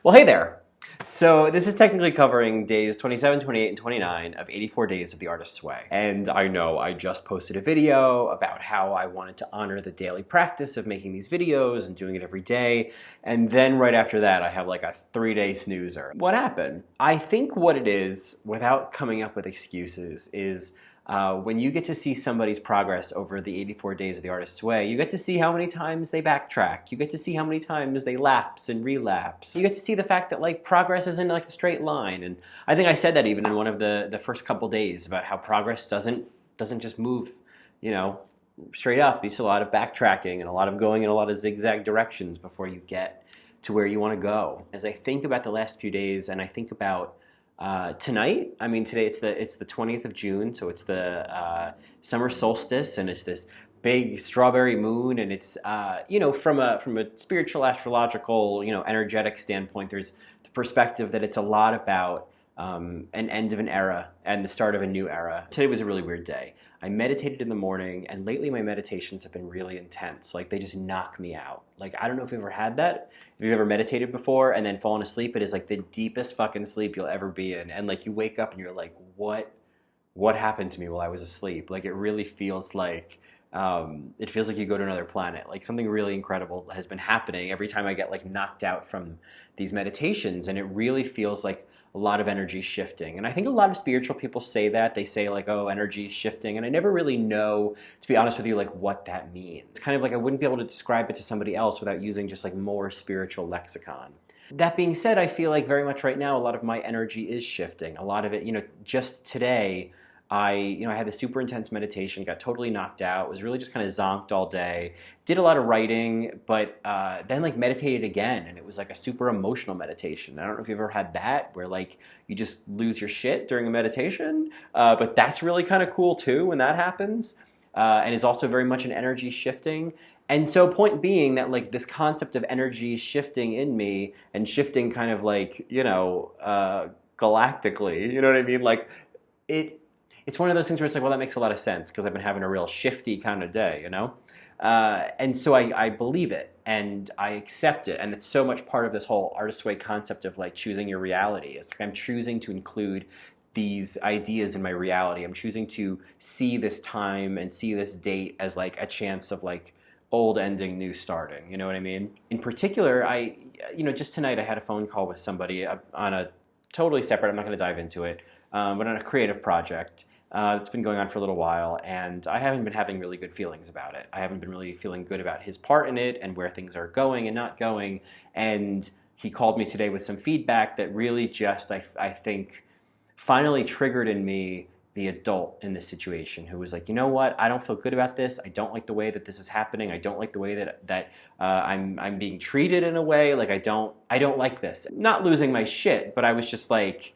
Well, hey there. So this is technically covering days 27, 28, and 29 of 84 Days of the Artist's Way. And I know I just posted a video about how I wanted to honor the daily practice of making these videos and doing it every day. And then right after that, I have like a 3-day snoozer. What happened? I think what it is, without coming up with excuses, is when you get to see somebody's progress over the 84 days of the Artist's Way, you get to see how many times they backtrack. You get to see how many times they lapse and relapse. You get to see the fact that like progress isn't like a straight line. And I think I said that even in one of the first couple days about how progress doesn't just move, straight up. It's a lot of backtracking and a lot of going in a lot of zigzag directions before you get to where you want to go. As I think about the last few days and I think about tonight, I mean today it's the 20th of June, so it's the summer solstice, and it's this big strawberry moon, and it's from a spiritual, astrological, energetic standpoint, there's the perspective that it's a lot about an end of an era and the start of a new era. Today was a really weird day. I meditated in the morning, and lately my meditations have been really intense. Like, they just knock me out. Like, I don't know if you've ever had that. If you've ever meditated before and then fallen asleep, it is like the deepest fucking sleep you'll ever be in. And like, you wake up and you're like, what happened to me while I was asleep? Like, it really feels like you go to another planet. Like, something really incredible has been happening every time I get like knocked out from these meditations, and it really feels like a lot of energy shifting. And I think a lot of spiritual people say that. They say like, oh, energy is shifting. And I never really know, to be honest with you, like what that means. It's kind of like I wouldn't be able to describe it to somebody else without using just like more spiritual lexicon. That being said, I feel like very much right now, a lot of my energy is shifting. A lot of it, just today, I had this super intense meditation, got totally knocked out, was really just kind of zonked all day, did a lot of writing, but then like meditated again, and it was like a super emotional meditation. I don't know if you've ever had that, where like you just lose your shit during a meditation, but that's really kind of cool too when that happens, and it's also very much an energy shifting. And so point being that like this concept of energy shifting in me, and shifting kind of like, galactically, you know what I mean? Like it's one of those things where it's like, well, that makes a lot of sense because I've been having a real shifty kind of day, and so I believe it and I accept it, and it's so much part of this whole Artist's Way concept of like choosing your reality. It's like I'm choosing to include these ideas in my reality. I'm choosing to see this time and see this date as like a chance of like old ending, new starting. You know what I mean? In particular, just tonight I had a phone call with somebody on a totally separate, I'm not going to dive into it, but on a creative project. It's been going on for a little while, and I haven't been having really good feelings about it. I haven't been really feeling good about his part in it and where things are going and not going. And he called me today with some feedback that really just, I think, finally triggered in me the adult in this situation, who was like, you know what, I don't feel good about this. I don't like the way that this is happening. I don't like the way that I'm being treated in a way. Like I don't like this. Not losing my shit, but I was just like,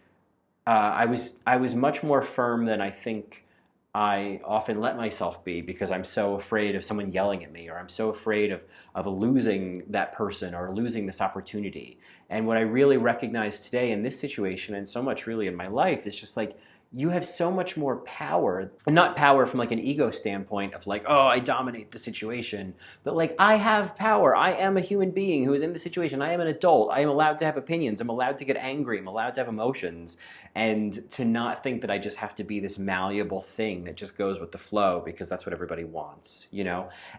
I was much more firm than I think I often let myself be, because I'm so afraid of someone yelling at me, or I'm so afraid of losing that person or losing this opportunity. And what I really recognize today in this situation, and so much really in my life, is just like, you have so much more power, and not power from like an ego standpoint of like, oh, I dominate the situation, but like, I have power. I am a human being who is in the situation. I am an adult. I am allowed to have opinions. I'm allowed to get angry. I'm allowed to have emotions, and to not think that I just have to be this malleable thing that just goes with the flow because that's what everybody wants,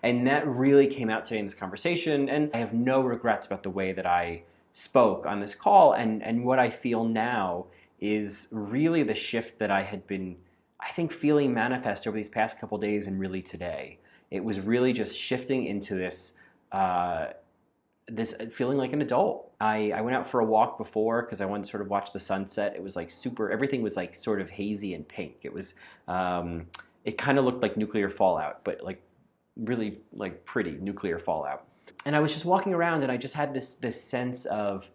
And that really came out today in this conversation, and I have no regrets about the way that I spoke on this call, and what I feel now is really the shift that I had been, I think, feeling manifest over these past couple days, and really today. It was really just shifting into this feeling like an adult. I went out for a walk before because I wanted to sort of watch the sunset. It was like everything was like sort of hazy and pink. It was, it kind of looked like nuclear fallout, but like really like pretty nuclear fallout. And I was just walking around, and I just had this sense of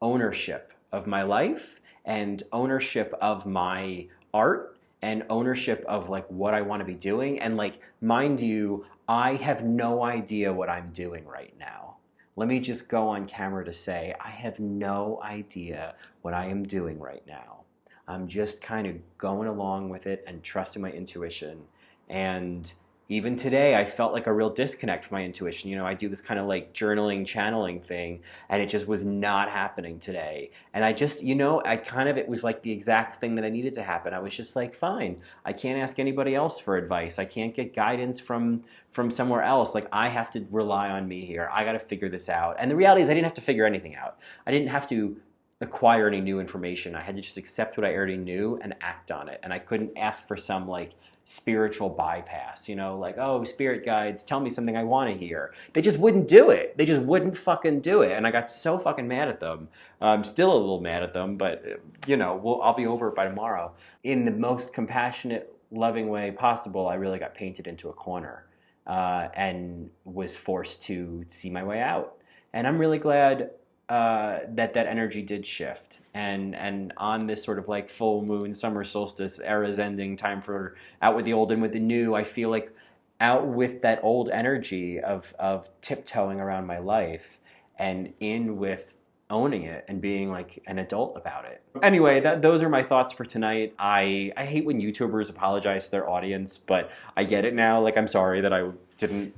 ownership of my life, and ownership of my art, and ownership of like what I want to be doing. And like, mind you, I have no idea what I'm doing right now. Let me just go on camera to say, I have no idea what I am doing right now. I'm just kind of going along with it and trusting my intuition. And even today, I felt like a real disconnect from my intuition. You know, I do this kind of like journaling, channeling thing, and it just was not happening today. And I just, you know, it was like the exact thing that I needed to happen. I was just like, fine, I can't ask anybody else for advice. I can't get guidance from somewhere else. Like, I have to rely on me here. I got to figure this out. And the reality is I didn't have to figure anything out. I didn't have to acquire any new information. I had to just accept what I already knew and act on it. And I couldn't ask for some like spiritual bypass, you know, like, oh, spirit guides, tell me something I want to hear. They just wouldn't do it. They just wouldn't fucking do it. And I got so fucking mad at them. I'm still a little mad at them, but you know, I'll be over it by tomorrow. In the most compassionate, loving way possible, I really got painted into a corner and was forced to see my way out. And I'm really glad that energy did shift, and on this sort of like full moon summer solstice, era's ending, time for out with the old and with the new, I feel like out with that old energy of tiptoeing around my life and in with owning it and being like an adult about it. Anyway, those are my thoughts for tonight. I hate when YouTubers apologize to their audience, but I get it now. Like, I'm sorry that I didn't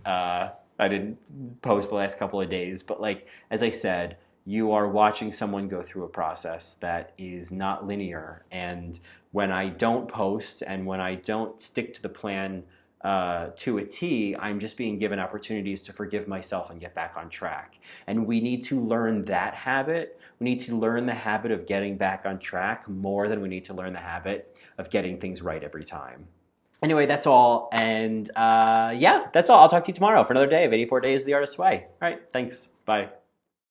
post the last couple of days, but like, as I said, you are watching someone go through a process that is not linear. And when I don't post and when I don't stick to the plan to a T, I'm just being given opportunities to forgive myself and get back on track. And we need to learn that habit. We need to learn the habit of getting back on track more than we need to learn the habit of getting things right every time. Anyway, that's all. And yeah, that's all. I'll talk to you tomorrow for another day of 84 Days of the Artist's Way. All right, thanks. Bye.